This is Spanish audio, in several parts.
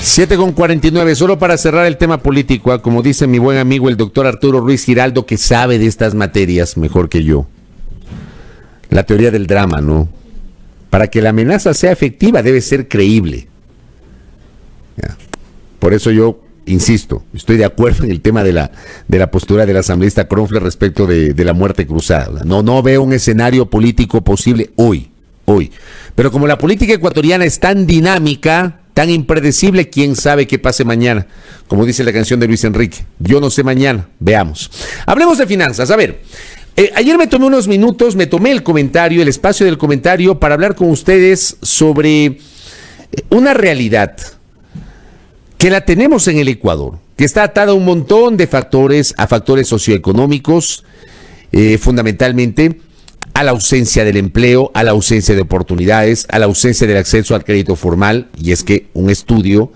7:49, solo para cerrar el tema político, como dice mi buen amigo el doctor Arturo Ruiz Giraldo, que sabe de estas materias mejor que yo. La teoría del drama, ¿no? Para que la amenaza sea efectiva debe ser creíble. Ya. Por eso yo insisto, estoy de acuerdo en el tema de la postura del asambleísta Kronfler respecto de la muerte cruzada. No veo un escenario político posible hoy. Pero como la política ecuatoriana es tan dinámica, tan impredecible, quién sabe qué pase mañana. Como dice la canción de Luis Enrique, yo no sé mañana, veamos. Hablemos de finanzas, a ver. Ayer me tomé unos minutos, me tomé el espacio del comentario para hablar con ustedes sobre una realidad que la tenemos en el Ecuador, que está atada a un montón de factores, a factores socioeconómicos, fundamentalmente a la ausencia del empleo, a la ausencia de oportunidades, a la ausencia del acceso al crédito formal, y es que un estudio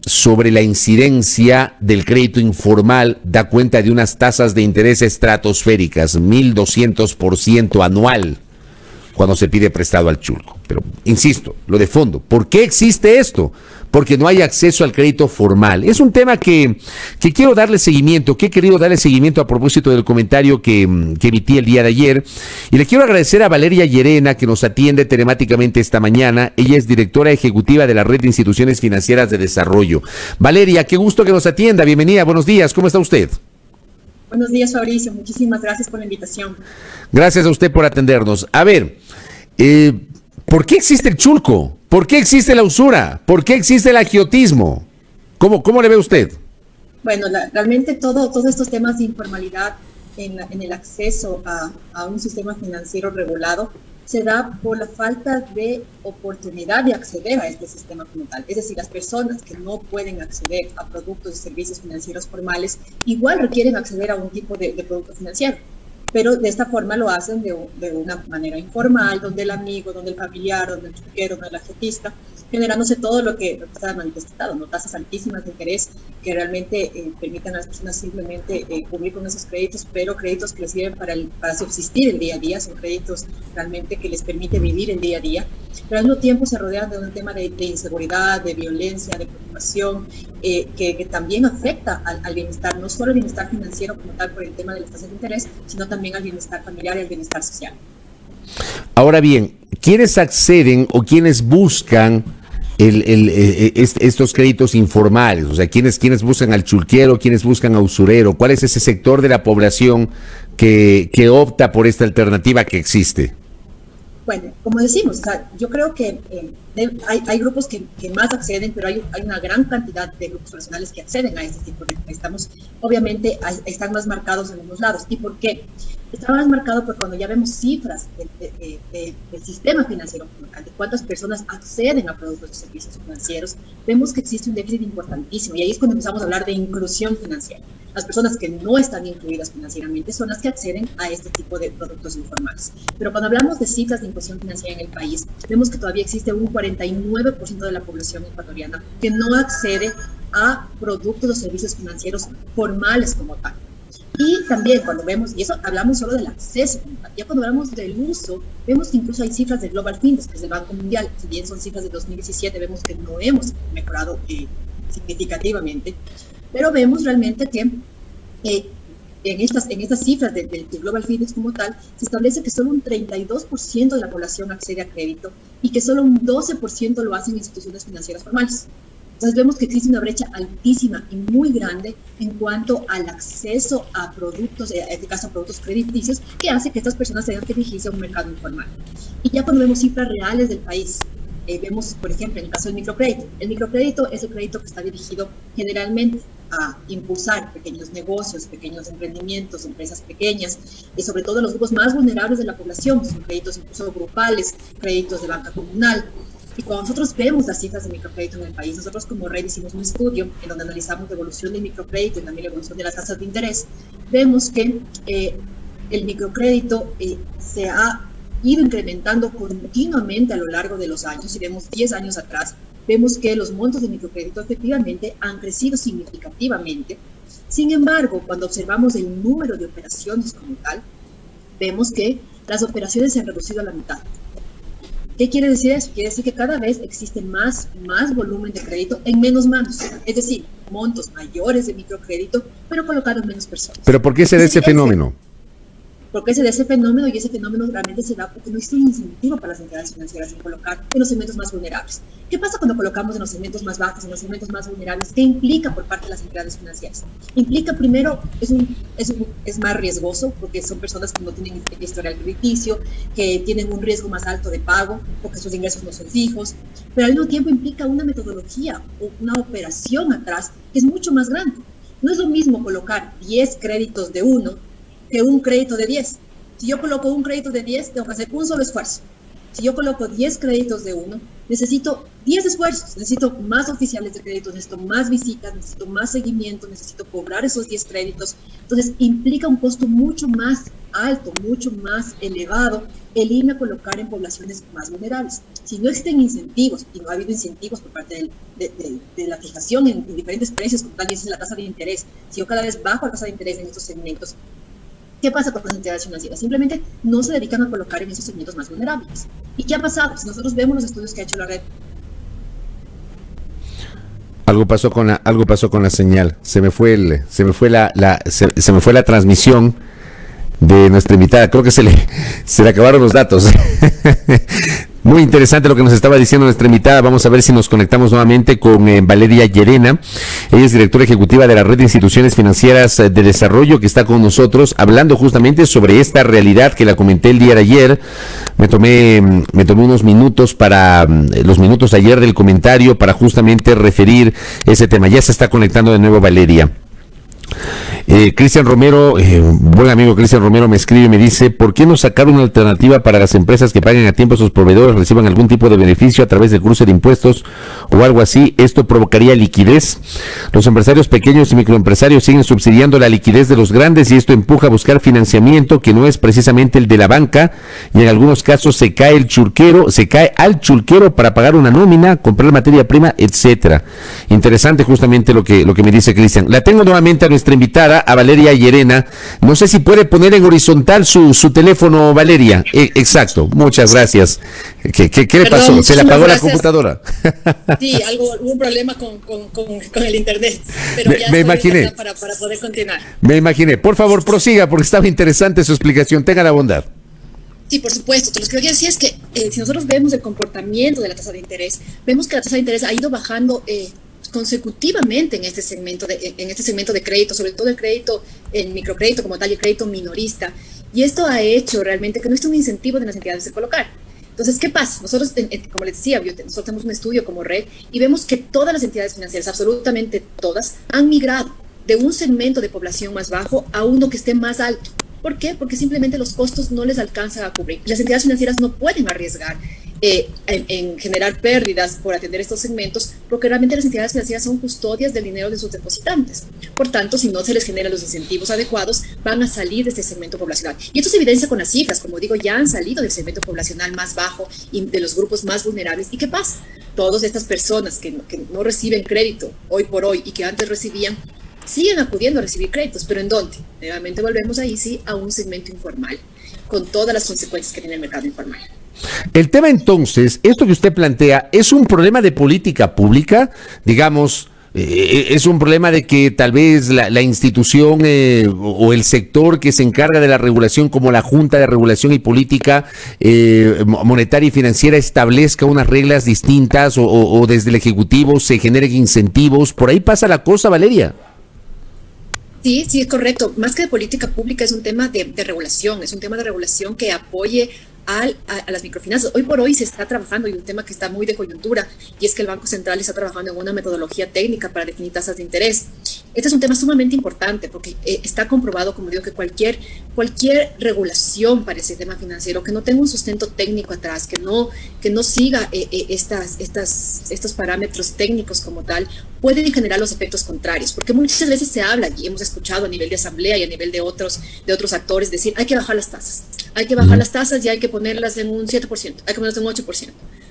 sobre la incidencia del crédito informal da cuenta de unas tasas de interés estratosféricas, 1.200% anual, cuando se pide prestado al chulco. Pero, insisto, lo de fondo, ¿por qué existe esto? Porque no hay acceso al crédito formal. Es un tema que quiero darle seguimiento, que he querido darle seguimiento a propósito del comentario que emití el día de ayer. Y le quiero agradecer a Valeria Llerena, que nos atiende telemáticamente esta mañana. Ella es directora ejecutiva de la Red de Instituciones Financieras de Desarrollo. Valeria, qué gusto que nos atienda. Bienvenida, buenos días. ¿Cómo está usted? Buenos días, Fabricio. Muchísimas gracias por la invitación. Gracias a usted por atendernos. A ver, ¿por qué existe el chulco? ¿Por qué existe la usura? ¿Por qué existe el agiotismo? ¿Cómo le ve usted? Bueno, realmente todos estos temas de informalidad en el acceso a un sistema financiero regulado se da por la falta de oportunidad de acceder a este sistema como tal. Es decir, las personas que no pueden acceder a productos y servicios financieros formales igual requieren acceder a un tipo de producto financiero, pero de esta forma lo hacen de una manera informal, donde el amigo, donde el familiar, donde el chuquero, donde el ajetista, generándose todo lo que está manifestado, ¿no? Tasas altísimas de interés que realmente permitan a las personas simplemente cubrir con esos créditos, pero créditos que les sirven para subsistir el día a día, son créditos realmente que les permite vivir el día a día, pero al mismo tiempo se rodean de un tema de inseguridad, de violencia, de preocupación, que también afecta al bienestar, no solo el bienestar financiero como tal por el tema de las tasas de interés, sino también al bienestar familiar y al bienestar social. Ahora bien, ¿quiénes acceden o quiénes buscan estos créditos informales? O sea, ¿quiénes buscan al chulquero, quiénes buscan a usurero? ¿Cuál es ese sector de la población que opta por esta alternativa que existe? Bueno, como decimos, o sea, yo creo que hay grupos que más acceden, pero hay una gran cantidad de grupos personales que acceden a este tipo de préstamos. Obviamente están más marcados en algunos lados. ¿Y por qué? Está más marcado porque cuando ya vemos cifras del sistema financiero, de cuántas personas acceden a productos y servicios financieros, vemos que existe un déficit importantísimo. Y ahí es cuando empezamos a hablar de inclusión financiera. Las personas que no están incluidas financieramente son las que acceden a este tipo de productos informales. Pero cuando hablamos de cifras de inclusión financiera en el país, vemos que todavía existe un 49% de la población ecuatoriana que no accede a productos o servicios financieros formales como tal. Y también cuando vemos, y eso hablamos solo del acceso, ya cuando hablamos del uso, vemos que incluso hay cifras del Global Finance, que es del Banco Mundial, si bien son cifras de 2017, vemos que no hemos mejorado significativamente, pero vemos realmente que en estas cifras del Global Finance como tal, se establece que solo un 32% de la población accede a crédito y que solo un 12% lo hacen en instituciones financieras formales. Entonces vemos que existe una brecha altísima y muy grande en cuanto al acceso a productos, en este caso a productos crediticios, que hace que estas personas tengan que dirigirse a un mercado informal. Y ya cuando vemos cifras reales del país, vemos, por ejemplo, en el caso del microcrédito. El microcrédito es el crédito que está dirigido generalmente a impulsar pequeños negocios, pequeños emprendimientos, empresas pequeñas, y sobre todo los grupos más vulnerables de la población. Son créditos incluso grupales, créditos de banca comunal. Y cuando nosotros vemos las cifras de microcrédito en el país, nosotros como Red hicimos un estudio en donde analizamos la evolución del microcrédito y también la evolución de las tasas de interés. Vemos que el microcrédito se ha ido incrementando continuamente a lo largo de los años. Si vemos 10 años atrás, vemos que los montos de microcrédito efectivamente han crecido significativamente. Sin embargo, cuando observamos el número de operaciones como tal, vemos que las operaciones se han reducido a la mitad. ¿Qué quiere decir eso? Quiere decir que cada vez existe más volumen de crédito en menos manos, es decir, montos mayores de microcrédito, pero colocados en menos personas. ¿Pero por qué se da ese fenómeno? Porque se da ese fenómeno, y ese fenómeno realmente se da porque no existe un incentivo para las entidades financieras en colocar en los segmentos más vulnerables. ¿Qué pasa cuando colocamos en los segmentos más bajos, en los segmentos más vulnerables? ¿Qué implica por parte de las entidades financieras? Implica, primero, es más riesgoso porque son personas que no tienen historial crediticio, que tienen un riesgo más alto de pago porque sus ingresos no son fijos, pero al mismo tiempo implica una metodología o una operación atrás que es mucho más grande. No es lo mismo colocar 10 créditos de uno que un crédito de 10. Si yo coloco un crédito de 10, tengo que hacer un solo esfuerzo. Si yo coloco 10 créditos de uno, necesito 10 esfuerzos, necesito más oficiales de crédito, necesito más visitas, necesito más seguimiento, necesito cobrar esos 10 créditos. Entonces, implica un costo mucho más alto, mucho más elevado, el irme a colocar en poblaciones más vulnerables. Si no existen incentivos, y no ha habido incentivos por parte de la fijación en diferentes precios, como tal vez es la tasa de interés, si yo cada vez bajo la tasa de interés en estos segmentos, ¿qué pasa con las entidades financieras? Simplemente no se dedican a colocar en esos segmentos más vulnerables. ¿Y qué ha pasado? Si nosotros vemos los estudios que ha hecho la red. Algo pasó con la señal. Se me fue la transmisión de nuestra invitada. Creo que se le acabaron los datos. Muy interesante lo que nos estaba diciendo nuestra invitada. Vamos a ver si nos conectamos nuevamente con Valeria Llerena. Ella es directora ejecutiva de la Red de Instituciones Financieras de Desarrollo, que está con nosotros hablando justamente sobre esta realidad que la comenté el día de ayer. Me tomé unos minutos los minutos ayer del comentario para justamente referir ese tema. Ya se está conectando de nuevo Valeria. Cristian Romero, buen amigo Cristian Romero, me escribe y me dice: ¿por qué no sacar una alternativa para las empresas que paguen a tiempo a sus proveedores, reciban algún tipo de beneficio a través del cruce de impuestos o algo así? Esto provocaría liquidez. Los empresarios pequeños y microempresarios siguen subsidiando la liquidez de los grandes y esto empuja a buscar financiamiento que no es precisamente el de la banca, y en algunos casos se cae al chulquero para pagar una nómina, comprar materia prima, etcétera. Interesante justamente lo que me dice Cristian. La tengo nuevamente a nuestra invitada, a Valeria Llerena. No sé si puede poner en horizontal su teléfono, Valeria. Exacto, muchas gracias. ¿Qué le pasó? ¿Se le apagó la computadora? Sí, hubo un problema con el internet, pero ya me imaginé. Para poder continuar. Me imaginé. Por favor, prosiga, porque estaba interesante su explicación. Tenga la bondad. Sí, por supuesto. Lo que quería decir es que si nosotros vemos el comportamiento de la tasa de interés, vemos que la tasa de interés ha ido bajando consecutivamente en este segmento de crédito, sobre todo el crédito, el microcrédito como tal, y el crédito minorista, y esto ha hecho realmente que no esté un incentivo de las entidades de colocar. Entonces, ¿qué pasa? Nosotros, como les decía, nosotros tenemos un estudio como red y vemos que todas las entidades financieras, absolutamente todas, han migrado de un segmento de población más bajo a uno que esté más alto. ¿Por qué? Porque simplemente los costos no les alcanzan a cubrir. Las entidades financieras no pueden arriesgar en generar pérdidas por atender estos segmentos, porque realmente las entidades financieras son custodias del dinero de sus depositantes. Por tanto, si no se les generan los incentivos adecuados, van a salir de este segmento poblacional. Y esto se evidencia con las cifras. Como digo, ya han salido del segmento poblacional más bajo y de los grupos más vulnerables. ¿Y qué pasa? Todas estas personas que no reciben crédito hoy por hoy y que antes recibían, siguen acudiendo a recibir créditos, pero ¿en dónde? Nuevamente volvemos ahí sí a un segmento informal, con todas las consecuencias que tiene el mercado informal. El tema entonces, esto que usted plantea, ¿es un problema de política pública? Digamos, ¿es un problema de que tal vez la institución o el sector que se encarga de la regulación, como la Junta de Regulación y Política Monetaria y Financiera, establezca unas reglas distintas o desde el Ejecutivo se generen incentivos? ¿Por ahí pasa la cosa, Valeria? Sí, es correcto. Más que de política pública, es un tema de regulación, es un tema de regulación que apoye a las microfinanzas. Hoy por hoy se está trabajando, y un tema que está muy de coyuntura, y es que el Banco Central está trabajando en una metodología técnica para definir tasas de interés. Este es un tema sumamente importante porque está comprobado, como digo, que cualquier regulación para el sistema financiero que no tenga un sustento técnico atrás, que no siga estos parámetros técnicos como tal, pueden generar los efectos contrarios, porque muchas veces se habla, y hemos escuchado a nivel de asamblea y a nivel de otros actores decir: hay que bajar las tasas y hay que ponerlas en un 7%, hay que ponerlas en un 8%.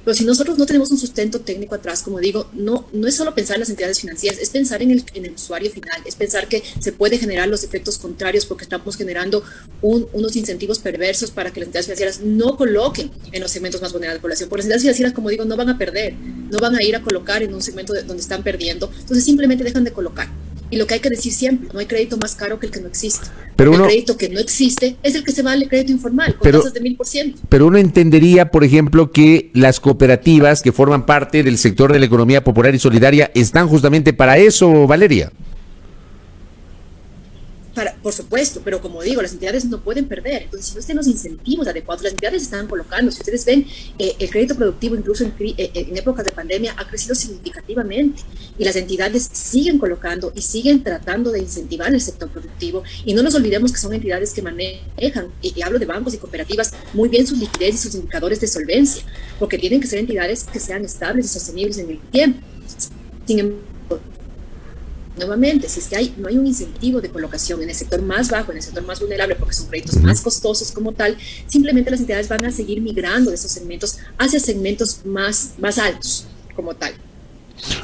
Pero si nosotros no tenemos un sustento técnico atrás, como digo, no es solo pensar en las entidades financieras, es pensar en el usuario final, es pensar que se puede generar los efectos contrarios porque estamos generando unos incentivos perversos para que las entidades financieras no coloquen en los segmentos más vulnerables de la población. Porque las entidades financieras, como digo, no van a perder, no van a ir a colocar en un segmento donde están perdiendo, entonces simplemente dejan de colocar. Y lo que hay que decir siempre, no hay crédito más caro que el que no existe. Pero el crédito que no existe es el que se vale crédito informal, con tasas de 1000%. Pero uno entendería, por ejemplo, que las cooperativas que forman parte del sector de la economía popular y solidaria están justamente para eso, Valeria. Por supuesto, pero como digo, las entidades no pueden perder. Entonces, si no estén los incentivos adecuados, las entidades están colocando. Si ustedes ven, el crédito productivo, incluso en épocas de pandemia, ha crecido significativamente. Y las entidades siguen colocando y siguen tratando de incentivar el sector productivo. Y no nos olvidemos que son entidades que manejan, y hablo de bancos y cooperativas, muy bien su liquidez y sus indicadores de solvencia, porque tienen que ser entidades que sean estables y sostenibles en el tiempo. Sin embargo, nuevamente, si es que no hay un incentivo de colocación en el sector más bajo, en el sector más vulnerable, porque son créditos más costosos como tal, simplemente las entidades van a seguir migrando de esos segmentos hacia segmentos más altos como tal.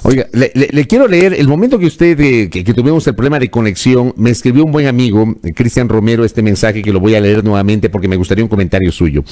Oiga, le quiero leer, el momento que usted, que tuvimos el problema de conexión, me escribió un buen amigo, Cristian Romero, este mensaje que lo voy a leer nuevamente porque me gustaría un comentario suyo.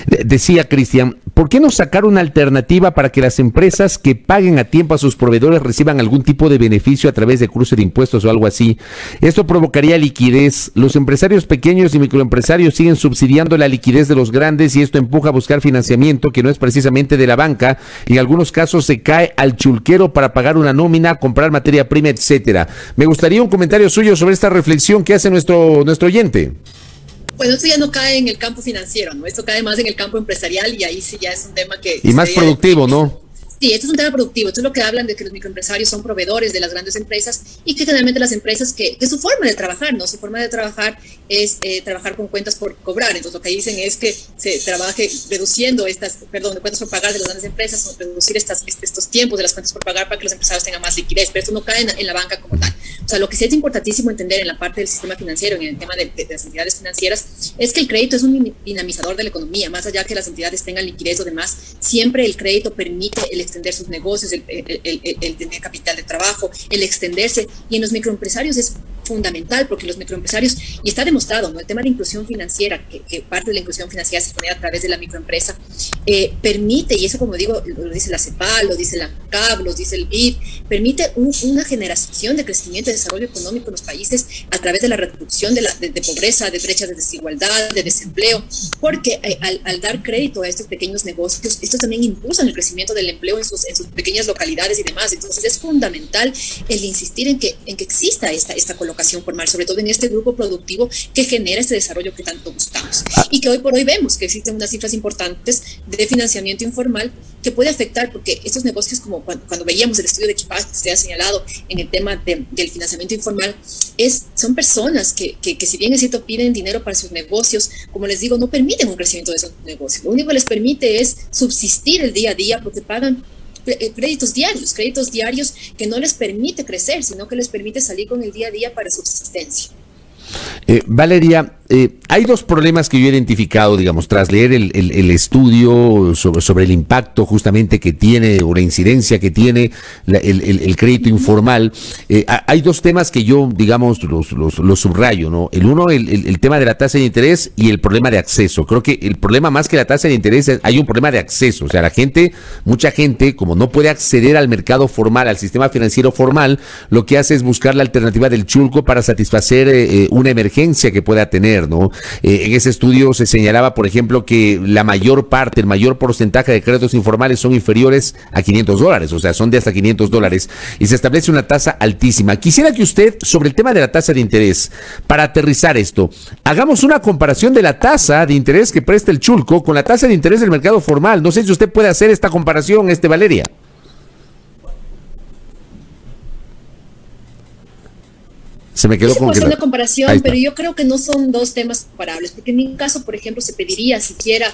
Decía Cristian, ¿por qué no sacar una alternativa para que las empresas que paguen a tiempo a sus proveedores reciban algún tipo de beneficio a través de cruce de impuestos o algo así? Esto provocaría liquidez. Los empresarios pequeños y microempresarios siguen subsidiando la liquidez de los grandes y esto empuja a buscar financiamiento que no es precisamente de la banca. En algunos casos se cae al chulquero para pagar una nómina, comprar materia prima, etcétera. Me gustaría un comentario suyo sobre esta reflexión que hace nuestro oyente. Bueno, esto ya no cae en el campo financiero, ¿no? Esto cae más en el campo empresarial y ahí sí ya es un tema que... Y más productivo, ¿no? Sí, esto es un tema productivo. Esto es lo que hablan de que los microempresarios son proveedores de las grandes empresas y que generalmente las empresas que su forma de trabajar, ¿no? Su forma de trabajar es trabajar con cuentas por cobrar. Entonces lo que dicen es que se trabaje reduciendo cuentas por pagar de las grandes empresas, o reducir estos tiempos de las cuentas por pagar para que los empresarios tengan más liquidez, pero esto no cae en la banca como tal. O sea, lo que sí es importantísimo entender en la parte del sistema financiero, en el tema de las entidades financieras, es que el crédito es un dinamizador de la economía. Más allá que las entidades tengan liquidez o demás, siempre el crédito permite el extender sus negocios, el tener capital de trabajo, el extenderse, y en los microempresarios es fundamental porque los microempresarios, y está demostrado, ¿no? El tema de inclusión financiera, que parte de la inclusión financiera se pone a través de la microempresa, permite, y eso como digo, lo dice la CEPAL, lo dice la CAB, lo dice el BID, permite una generación de crecimiento y desarrollo económico en los países a través de la reducción de pobreza, de brechas de desigualdad, de desempleo, porque al dar crédito a estos pequeños negocios, estos también impulsan el crecimiento del empleo en sus pequeñas localidades y demás. Entonces es fundamental el insistir en que exista esta colocación formal, sobre todo en este grupo productivo que genera este desarrollo que tanto buscamos. Y que hoy por hoy vemos que existen unas cifras importantes de financiamiento informal que puede afectar, porque estos negocios, como cuando veíamos el estudio de equipaje que usted ha señalado en el tema del financiamiento informal, son personas que si bien es cierto piden dinero para sus negocios, como les digo, no permiten un crecimiento de esos negocios. Lo único que les permite es subsistir el día a día porque pagan créditos diarios que no les permite crecer, sino que les permite salir con el día a día para subsistencia. Valeria, hay dos problemas que yo he identificado, digamos, tras leer el estudio sobre el impacto justamente que tiene o la incidencia que tiene el crédito informal. Hay dos temas que yo, digamos, los subrayo, ¿no? El uno, el tema de la tasa de interés y el problema de acceso. Creo que el problema más que la tasa de interés hay un problema de acceso. O sea, mucha gente, como no puede acceder al mercado formal, al sistema financiero formal, lo que hace es buscar la alternativa del chulco para satisfacer una emergencia que pueda tener, ¿no? En ese estudio se señalaba, por ejemplo, que el mayor porcentaje de créditos informales son inferiores a $500, o sea, son de hasta $500, y se establece una tasa altísima. Quisiera que usted, sobre el tema de la tasa de interés, para aterrizar esto, hagamos una comparación de la tasa de interés que presta el chulco con la tasa de interés del mercado formal. No sé si usted puede hacer esta comparación, Valeria. Se me quedó con una comparación, pero yo creo que no son dos temas comparables, porque en mi caso, por ejemplo, se pediría siquiera...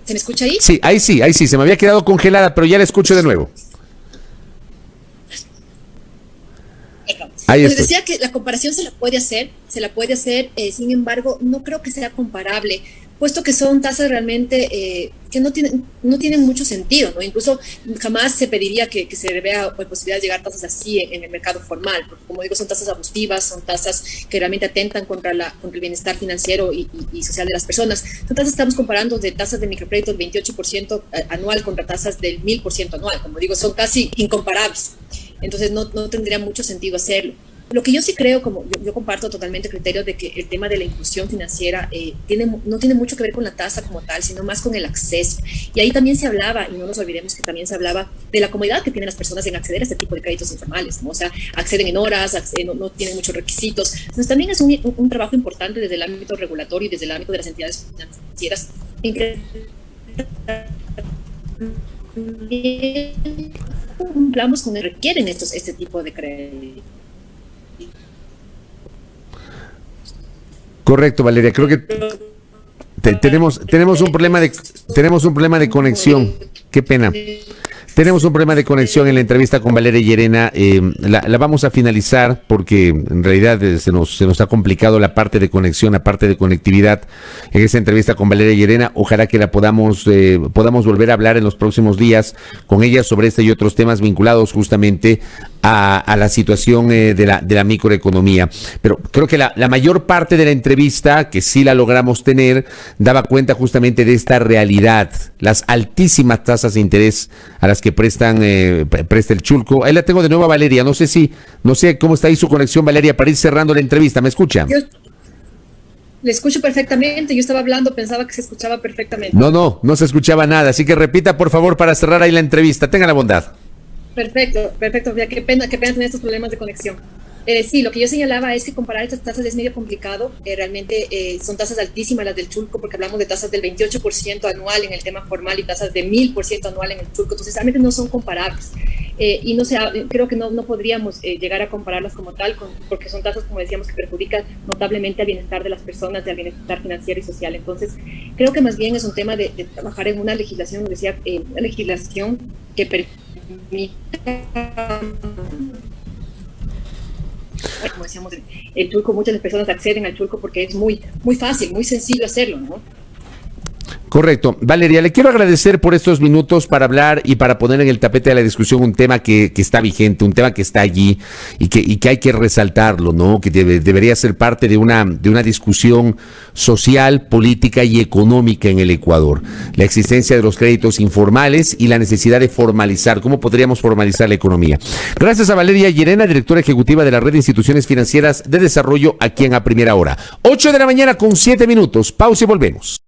¿Se me escucha ahí? Sí, ahí sí, se me había quedado congelada, pero ya la escucho de nuevo. Ahí les decía que la comparación se la puede hacer, sin embargo, no creo que sea comparable, puesto que son tasas realmente que no tienen mucho sentido, ¿no? Incluso jamás se pediría que se vea posibilidad de llegar a tasas así en el mercado formal, porque como digo, son tasas abusivas, son tasas que realmente atentan contra el bienestar financiero y social de las personas. Entonces estamos comparando de tasas de microcrédito del 28% anual contra tasas del 1000% anual. Como digo, son casi incomparables. Entonces no tendría mucho sentido hacerlo. Lo que yo sí creo, como yo comparto totalmente el criterio de que el tema de la inclusión financiera no tiene mucho que ver con la tasa como tal, sino más con el acceso. Y ahí también se hablaba, y no nos olvidemos que también se hablaba de la comodidad que tienen las personas en acceder a este tipo de créditos informales, ¿no? O sea, acceden en horas, no tienen muchos requisitos. Entonces también es un trabajo importante desde el ámbito regulatorio y desde el ámbito de las entidades financieras cumplamos con el que requieren este tipo de créditos. Correcto, Valeria. Creo que tenemos un problema de conexión. Qué pena. Tenemos un problema de conexión en la entrevista con Valeria Llerena. La vamos a finalizar porque en realidad se nos ha complicado la parte de conexión, la parte de conectividad en esa entrevista con Valeria Llerena. Ojalá que la podamos volver a hablar en los próximos días con ella sobre este y otros temas vinculados justamente a la situación de la microeconomía. Pero creo que la mayor parte de la entrevista, que sí la logramos tener, daba cuenta justamente de esta realidad, las altísimas tasas de interés a las que presta el Chulco. Ahí la tengo de nuevo a Valeria. No sé cómo está ahí su conexión, Valeria, para ir cerrando la entrevista. ¿Me escucha? Yo le escucho perfectamente. Yo estaba hablando, pensaba que se escuchaba perfectamente. No se escuchaba nada. Así que repita, por favor, para cerrar ahí la entrevista. Tenga la bondad. Perfecto. Ya, qué pena tener estos problemas de conexión. Sí, lo que yo señalaba es que comparar estas tasas es medio complicado. Realmente son tasas altísimas las del Chulco, porque hablamos de tasas del 28% anual en el tema formal y tasas de 1000% anual en el Chulco. Entonces, realmente no son comparables. Y creo que no podríamos llegar a compararlas como tal, porque son tasas, como decíamos, que perjudican notablemente al bienestar de las personas, al bienestar financiero y social. Entonces, creo que más bien es un tema de trabajar en una legislación, una legislación que permita, como decíamos, el Chulco, muchas personas acceden al Chulco porque es muy fácil, muy sencillo hacerlo, ¿no? Correcto. Valeria, le quiero agradecer por estos minutos para hablar y para poner en el tapete de la discusión un tema que está vigente, un tema que está allí y que hay que resaltarlo, ¿no? Que debería ser parte de una discusión social, política y económica en el Ecuador. La existencia de los créditos informales y la necesidad de formalizar. ¿Cómo podríamos formalizar la economía? Gracias a Valeria Llerena, directora ejecutiva de la Red de Instituciones Financieras de Desarrollo, aquí en A Primera Hora. 8 de la mañana con 7 minutos. Pausa y volvemos.